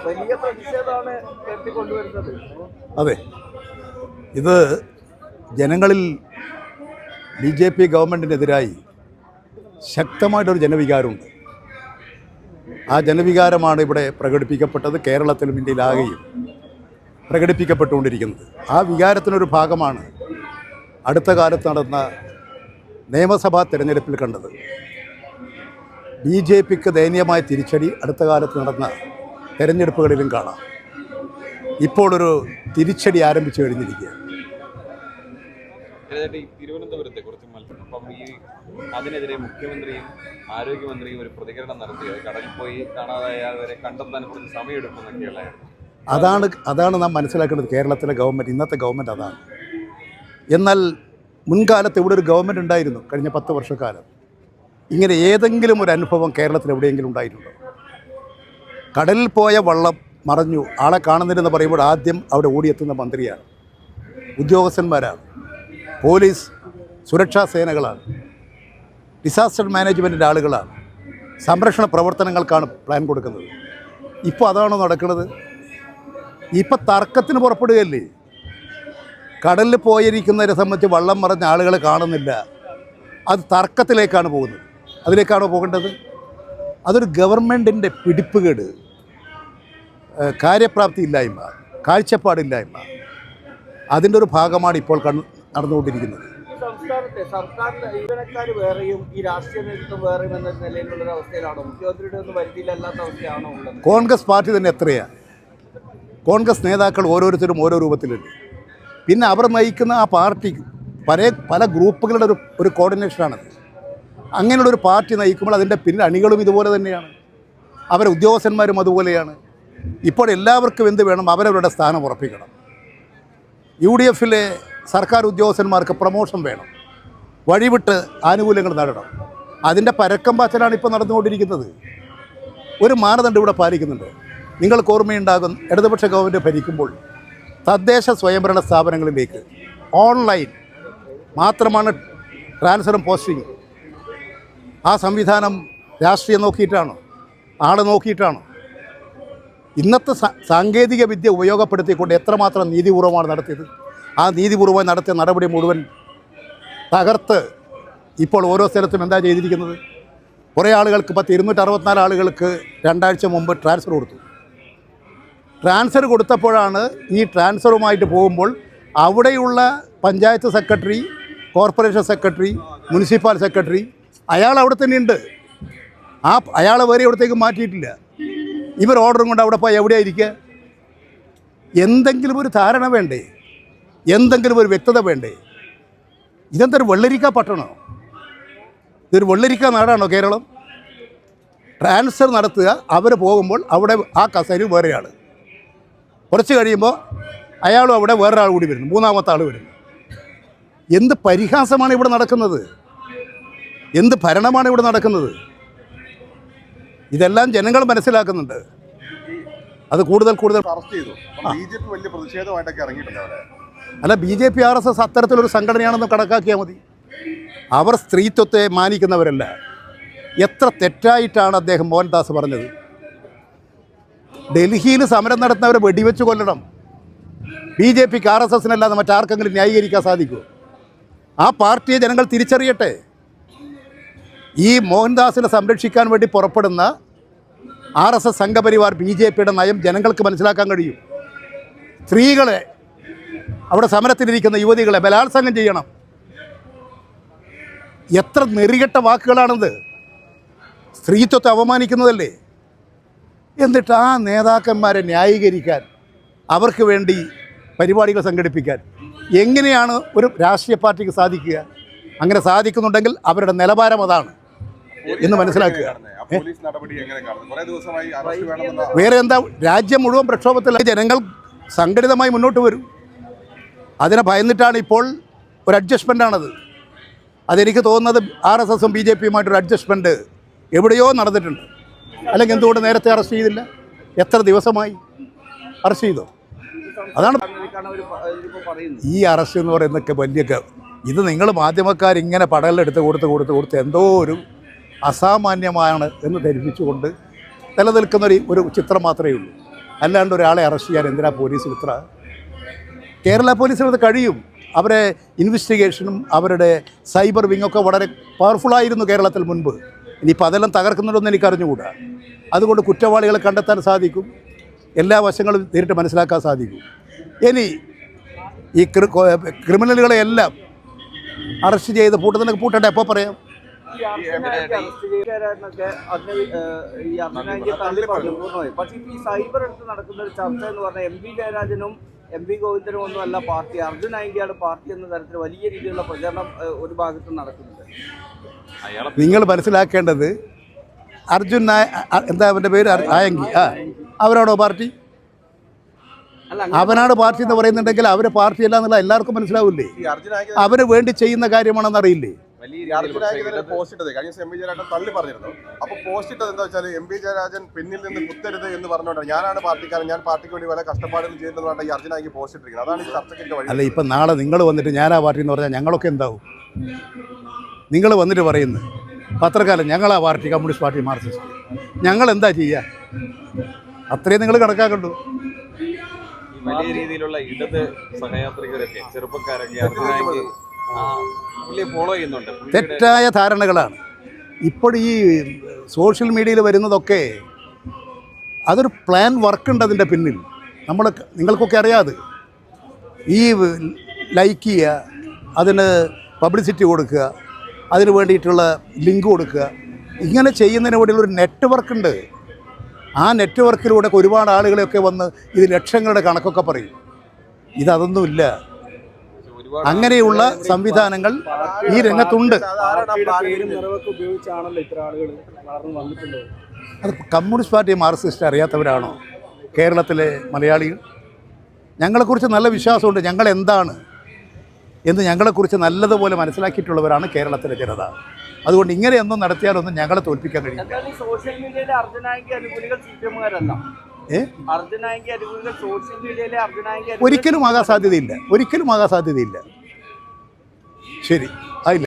വലിയ പ്രതിഷേധമാണ് കൊണ്ടുവരുന്നത്. അതെ, ഇത് ജനങ്ങളിൽ BJP ഗവൺമെൻറ്റിനെതിരായി ശക്തമായിട്ടൊരു ജനവികാരമുണ്ട്. ആ ജനവികാരമാണ് ഇവിടെ പ്രകടിപ്പിക്കപ്പെട്ടത്, കേരളത്തിലും ഇന്ത്യയിലാകെയും പ്രകടിപ്പിക്കപ്പെട്ടുകൊണ്ടിരിക്കുന്നത്. ആ വികാരത്തിനൊരു ഭാഗമാണ് അടുത്ത കാലത്ത് നടന്ന നിയമസഭാ തിരഞ്ഞെടുപ്പിൽ കണ്ടത്. BJPക്ക് ദയനീയമായ തിരിച്ചടി അടുത്ത കാലത്ത് നടന്ന തിരഞ്ഞെടുപ്പുകളിലും കാണാം. ഇപ്പോൾ ഒരു തിരിച്ചടി ആരംഭിച്ചു കഴിഞ്ഞിരിക്കുകയാണ്. തിരുവനന്തപുരത്തെ കുറച്ച് മത്സരം, അപ്പം അതിനെതിരെ മുഖ്യമന്ത്രിയും ആരോഗ്യമന്ത്രിയും ഒരു പ്രതികരണം നടത്തിയത് കടലിൽ പോയി കാണാതായവരെ കണ്ടെത്താൻ കുറച്ച് സമയമെടുക്കുന്നൊക്കെയുള്ളതായിരുന്നു. അതാണ് നാം മനസ്സിലാക്കേണ്ടത്. കേരളത്തിലെ ഗവൺമെൻറ്, ഇന്നത്തെ ഗവൺമെൻറ് അതാണ്. എന്നാൽ മുൻകാലത്ത് ഇവിടെ ഒരു ഗവൺമെൻറ് ഉണ്ടായിരുന്നു. കഴിഞ്ഞ 10 വർഷക്കാലം ഇങ്ങനെ ഏതെങ്കിലും ഒരു അനുഭവം കേരളത്തിൽ എവിടെയെങ്കിലും ഉണ്ടായിട്ടുണ്ടോ? കടലിൽ പോയ വള്ളം മറഞ്ഞു, ആളെ കാണുന്നില്ലെന്ന് പറയുമ്പോൾ ആദ്യം അവിടെ ഓടിയെത്തുന്ന മന്ത്രിയാണ്, ഉദ്യോഗസ്ഥന്മാരാണ്, പോലീസ്, സുരക്ഷാ സേനകളാണ്, ഡിസാസ്റ്റർ മാനേജ്മെൻറ്റിൻ്റെ ആളുകളാണ്, സംരക്ഷണ പ്രവർത്തനങ്ങൾക്കാണ് പ്ലാൻ കൊടുക്കുന്നത്. ഇപ്പോൾ അതാണോ നടക്കുന്നത്? ഇപ്പം തർക്കത്തിന് പുറപ്പെടുകയല്ലേ. കടലിൽ പോയിരിക്കുന്നതിനെ സംബന്ധിച്ച് വള്ളം മറഞ്ഞ ആളുകളെ കാണുന്നില്ല, അത് തർക്കത്തിലേക്കാണ് പോകുന്നത്. അതിലേക്കാണോ പോകേണ്ടത്? അതൊരു ഗവൺമെൻറ്റിൻ്റെ പിടിപ്പുകേട്, കാര്യപ്രാപ്തി ഇല്ലായ്മ, കാഴ്ചപ്പാടില്ലായ്മ, അതിൻ്റെ ഒരു ഭാഗമാണ് ഇപ്പോൾ നടന്നുകൊണ്ടിരിക്കുന്നത്. സംസ്ഥാനത്തെ സർക്കാരിന്റെ ജീവനക്കാർ വേറെയും ഈ രാഷ്ട്രീയ നേതൃത്വം വേറെയും എന്ന നിലയിലുള്ള അവസ്ഥയിലാണോ? മുഖ്യമന്ത്രിയുടെ ഒന്നും വരുത്തിയില്ലാത്ത അവസ്ഥയാണോ ഉള്ളത്? കോൺഗ്രസ് പാർട്ടി തന്നെ എത്രയാണ്? കോൺഗ്രസ് നേതാക്കൾ ഓരോരുത്തരും ഓരോ രൂപത്തിലുണ്ട്. പിന്നെ അവർ നയിക്കുന്ന ആ പാർട്ടി പല ഗ്രൂപ്പുകളുടെ ഒരു കോർഡിനേഷനാണത്. അങ്ങനെയുള്ളൊരു പാർട്ടി നയിക്കുമ്പോൾ അതിൻ്റെ പിന്നിൽ അണികളും ഇതുപോലെ തന്നെയാണ്, അവരെ ഉദ്യോഗസ്ഥന്മാരും അതുപോലെയാണ്. ഇപ്പോൾ എല്ലാവർക്കും എന്ത് വേണം? അവരവരുടെ സ്ഥാനം ഉറപ്പിക്കണം. UDFലെ സർക്കാർ ഉദ്യോഗസ്ഥന്മാർക്ക് പ്രമോഷൻ വേണം, വഴിവിട്ട് ആനുകൂല്യങ്ങൾ നേടണം. അതിൻ്റെ പരക്കം പാച്ചലാണ് ഇപ്പോൾ നടന്നുകൊണ്ടിരിക്കുന്നത്. ഒരു മാനദണ്ഡം ഇവിടെ പാലിക്കുന്നുണ്ട്. നിങ്ങൾക്ക് ഓർമ്മയുണ്ടാകും, ഇടതുപക്ഷ ഗവൺമെൻറ് ഭരിക്കുമ്പോൾ തദ്ദേശ സ്വയംഭരണ സ്ഥാപനങ്ങളിലേക്ക് ഓൺലൈൻ മാത്രമാണ് ട്രാൻസ്ഫറും പോസ്റ്റിങ്. ആ സംവിധാനം രാഷ്ട്രീയം നോക്കിയിട്ടാണോ? ആളെ നോക്കിയിട്ടാണോ? ഇന്നത്തെ സാങ്കേതിക വിദ്യ ഉപയോഗപ്പെടുത്തിക്കൊണ്ട് എത്രമാത്രം നീതിപൂർവമാണ് നടത്തിയത്? ആ നീതിപൂർവമായി നടത്തിയ നടപടി മുഴുവൻ തകർത്ത് ഇപ്പോൾ ഓരോ സ്ഥലത്തും എന്താ ചെയ്തിരിക്കുന്നത്? കുറേ ആളുകൾക്ക് 264 ആളുകൾക്ക് 2 ആഴ്ച മുമ്പ് ട്രാൻസ്ഫർ കൊടുത്തു. ട്രാൻസ്ഫർ കൊടുത്തപ്പോഴാണ് ഈ ട്രാൻസ്ഫറുമായിട്ട് പോകുമ്പോൾ അവിടെയുള്ള panchayat secretary, corporation secretary, municipal secretary അയാൾ അവിടെ തന്നെയുണ്ട്. അയാളെ വേറെ എവിടത്തേക്ക് മാറ്റിയിട്ടില്ല. ഇവർ ഓർഡറും കൊണ്ട് അവിടെ പോയി എവിടെയായിരിക്കുക? എന്തെങ്കിലും ഒരു ധാരണ വേണ്ടേ? എന്തെങ്കിലും ഒരു വ്യക്തത വേണ്ടേ? ഇതെന്തൊരു വെള്ളരിക്ക പട്ടണോ? ഇതൊരു വെള്ളരിക്ക നാടാണോ കേരളം? ട്രാൻസ്ഫർ നടത്തുക, അവർ പോകുമ്പോൾ അവിടെ ആ കസേര വേറെയാൾ, കുറച്ച് കഴിയുമ്പോൾ അയാളും അവിടെ വേറൊരാൾ കൂടി വരുന്നു, 3ാമത്തെ ആൾ വരുന്നു. എന്ത് പരിഹാസമാണ് ഇവിടെ നടക്കുന്നത്? എന്ത് ഭരണമാണ് ഇവിടെ നടക്കുന്നത്? ഇതെല്ലാം ജനങ്ങൾ മനസ്സിലാക്കുന്നുണ്ട്. അത് കൂടുതൽ അറസ്റ്റ് ചെയ്തു. BJP വലിയ പ്രതിഷേധമായിട്ടൊക്കെ ഇറങ്ങിയിട്ടുണ്ട് അവിടെ. അല്ല, BJP RSS അത്തരത്തിലൊരു സംഘടനയാണെന്ന് കണക്കാക്കിയാൽ മതി. അവർ സ്ത്രീത്വത്തെ മാനിക്കുന്നവരല്ല. എത്ര തെറ്റായിട്ടാണ് അദ്ദേഹം മോഹൻദാസ് പറഞ്ഞത്? ഡൽഹിയിൽ സമരം നടത്തുന്നവരെ വെടിവെച്ച് കൊല്ലണം. BJPക്ക് RSSനല്ലാതെ മറ്റാർക്കെങ്കിലും ന്യായീകരിക്കാൻ സാധിക്കുമോ? ആ പാർട്ടിയെ ജനങ്ങൾ തിരിച്ചറിയട്ടെ. ഈ മോഹൻദാസിനെ സംരക്ഷിക്കാൻ വേണ്ടി പുറപ്പെടുന്ന RSS സംഘപരിവാർ BJPയുടെ നയം ജനങ്ങൾക്ക് മനസ്സിലാക്കാൻ കഴിയും. സ്ത്രീകളെ, അവിടെ സമരത്തിലിരിക്കുന്ന യുവതികളെ ബലാത്സംഗം ചെയ്യണം. എത്ര നെറികെട്ട വാക്കുകളാണത്! സ്ത്രീത്വത്തെ അവമാനിക്കുന്നതല്ലേ? എന്നിട്ട് ആ നേതാക്കന്മാരെ ന്യായീകരിക്കാൻ, അവർക്ക് വേണ്ടി പരിപാടികൾ സംഘടിപ്പിക്കാൻ എങ്ങനെയാണ് ഒരു രാഷ്ട്രീയ പാർട്ടിക്ക് സാധിക്കുക? അങ്ങനെ സാധിക്കുന്നുണ്ടെങ്കിൽ അവരുടെ നിലവാരം അതാണ് എന്ന് മനസ്സിലാക്കുക. വേറെ എന്താ? രാജ്യം മുഴുവൻ പ്രക്ഷോഭത്തിൽ, ജനങ്ങൾ സംഘടിതമായി മുന്നോട്ട് വരും. അതിനെ ഭയന്നിട്ടാണ് ഇപ്പോൾ ഒരു അഡ്ജസ്റ്റ്മെൻ്റാണത്. അതെനിക്ക് തോന്നുന്നത് RSSും BJPയുമായിട്ടൊരു അഡ്ജസ്റ്റ്മെൻറ്റ് എവിടെയോ നടന്നിട്ടുണ്ട്. അല്ലെങ്കിൽ എന്തുകൊണ്ട് നേരത്തെ അറസ്റ്റ് ചെയ്തില്ല? എത്ര ദിവസമായി അറസ്റ്റ് ചെയ്തോ? അതാണ് ഈ അറസ്റ്റ് എന്ന് പറയുന്നതൊക്കെ വലിയ. ഇത് നിങ്ങൾ മാധ്യമക്കാരിങ്ങനെ പടലെടുത്ത് കൊടുത്ത് എന്തോ ഒരു അസാമാന്യമാണ് എന്ന് ധരിപ്പിച്ചുകൊണ്ട് നിലനിൽക്കുന്ന ഒരു ചിത്രം മാത്രമേ ഉള്ളൂ. അല്ലാണ്ട് ഒരാളെ അറസ്റ്റ് ചെയ്യാൻ എന്തിനാ പോലീസിന് ഇത്ര? കേരള പോലീസിനത് കഴിയും. അവരെ ഇൻവെസ്റ്റിഗേഷനും അവരുടെ സൈബർ വിങ്ങൊക്കെ വളരെ പവർഫുള്ളായിരുന്നു കേരളത്തിൽ മുൻപ്. ഇനിയിപ്പോൾ അതെല്ലാം തകർക്കുന്നുണ്ടെന്ന് എനിക്ക് അറിഞ്ഞുകൂടാ. അതുകൊണ്ട് കുറ്റവാളികളെ കണ്ടെത്താൻ സാധിക്കും, എല്ലാ വശങ്ങളും നേരിട്ട് മനസ്സിലാക്കാൻ സാധിക്കും. ഇനി ഈ ക്രിമിനലുകളെ എല്ലാം അറസ്റ്റ് ചെയ്ത് പൂട്ടത്തിനൊക്കെ പൂട്ടട്ടെ, എപ്പോൾ പറയാം. ഈ അർജുനായിക്ക് തള്ളി പറഞ്ഞു പൂർണ്ണമായി. പക്ഷേ ഈ സൈബർ എടുത്ത് നടക്കുന്ന ഒരു ചർച്ച എന്ന് പറഞ്ഞാൽ എം വി ജയരാജനും എം വി ഗോവിന്ദനും ഒന്നും അല്ല പാർട്ടി, അർജുനായിക്കാണ് പാർട്ടി എന്ന തരത്തിൽ വലിയ രീതിയിലുള്ള പ്രചരണം ഒരു ഭാഗത്ത് നടക്കുന്നുണ്ട്. നിങ്ങൾ മനസ്സിലാക്കേണ്ടത് അർജുൻ എന്താ അവൻ്റെ പേര്, ആയങ്കി, അവരാണോ പാർട്ടി? അവനാണ് പാർട്ടി എന്ന് പറയുന്നുണ്ടെങ്കിൽ അവർ പാർട്ടിയല്ല എന്നുള്ള എല്ലാവർക്കും മനസ്സിലാവില്ലേ? അവന് വേണ്ടി ചെയ്യുന്ന കാര്യമാണെന്ന് അറിയില്ലേ? പോസ്റ്റ് ഇട്ടത് കഴിഞ്ഞ ദിവസം എം വി ജയരാജൻ തള്ളി പറഞ്ഞിരുന്നു. അപ്പൊ പോസ്റ്റ് ഇട്ടത് എന്താ വെച്ചാൽ എം വി ജയരാജൻ പിന്നിൽ നിന്ന് കുത്തരുത് എന്ന് പറഞ്ഞുകൊണ്ടാണ്, ഞാനാണ് പാർട്ടിക്കാരൻ, ഞാൻ പാർട്ടിക്ക് വേണ്ടി വല്ല കഷ്ടപ്പാടുകൾ ചെയ്യുന്നതുകൊണ്ടാണ് ഈ അർജുനായിക്ക് പോസ്റ്റ് ഇട്ടിരിക്കുന്നത്. അതാണ് ഈ ചർച്ചയ്ക്ക് വഴി. അല്ല, ഇപ്പം നാളെ നിങ്ങൾ വന്നിട്ട് ഞാനാ പാർട്ടി എന്ന് പറഞ്ഞാൽ ഞങ്ങളൊക്കെ എന്താവും? നിങ്ങൾ വന്നിട്ട് പറയുന്നത് പത്രക്കാലം ഞങ്ങളാ പാർട്ടി, കമ്മ്യൂണിസ്റ്റ് പാർട്ടി, മാർക്സിസ്റ്റ്, ഞങ്ങൾ എന്താ ചെയ്യുക? അത്രയും നിങ്ങൾ കണക്കാക്കണ്ടു. വലിയ രീതിയിലുള്ള ഇടത് സഹയാത്രികരൊക്കെ ചെറുപ്പക്കാരൊക്കെ അർജുനായിക്ക് ഫോളോ ചെയ്യുന്നുണ്ട്. തെറ്റായ ധാരണകളാണ് ഇപ്പോൾ ഈ സോഷ്യൽ മീഡിയയിൽ വരുന്നതൊക്കെ. അതൊരു പ്ലാൻ വർക്കുണ്ട് അതിൻ്റെ പിന്നിൽ. നിങ്ങൾക്കൊക്കെ അറിയാതെ ഈ ലൈക്ക് ചെയ്യുക, അതിന് പബ്ലിസിറ്റി കൊടുക്കുക, അതിന് വേണ്ടിയിട്ടുള്ള ലിങ്ക് കൊടുക്കുക, ഇങ്ങനെ ചെയ്യുന്നതിന് വേണ്ടിയുള്ള ഒരു നെറ്റ്വർക്ക് ഉണ്ട്. ആ നെറ്റ്വർക്കിലൂടെ ഒരുപാട് ആളുകളെയൊക്കെ വന്ന് ഇത് ലക്ഷങ്ങളുടെ കണക്കൊക്കെ പറയും. ഇതൊന്നുമില്ല. അങ്ങനെയുള്ള സംവിധാനങ്ങൾ ഈ രംഗത്തുണ്ട്. അത് കമ്മ്യൂണിസ്റ്റ് പാർട്ടി, മാർക്സിസ്റ്റ് അറിയാത്തവരാണോ കേരളത്തിലെ മലയാളികൾ? ഞങ്ങളെക്കുറിച്ച് നല്ല വിശ്വാസമുണ്ട്. ഞങ്ങൾ എന്താണ് എന്ന് ഞങ്ങളെക്കുറിച്ച് നല്ലതുപോലെ മനസ്സിലാക്കിയിട്ടുള്ളവരാണ് കേരളത്തിലെ ജനത. അതുകൊണ്ട് ഇങ്ങനെയൊന്നും നടത്തിയാലൊന്നും ഞങ്ങളെ തോൽപ്പിക്കാൻ കഴിയും. സോഷ്യൽ മീഡിയയിലെ അർജുനായിക്ക് അനുകൂലികൾ സിപിഎമ്മുകാരല്ല. അർജുനായിക്ക് അനുകൂലികൾ സോഷ്യൽ മീഡിയയിലെ അർജുനായിക്ക് ഒരിക്കലും ആകാൻ സാധ്യതയില്ല. ശരി, ആയില്ല.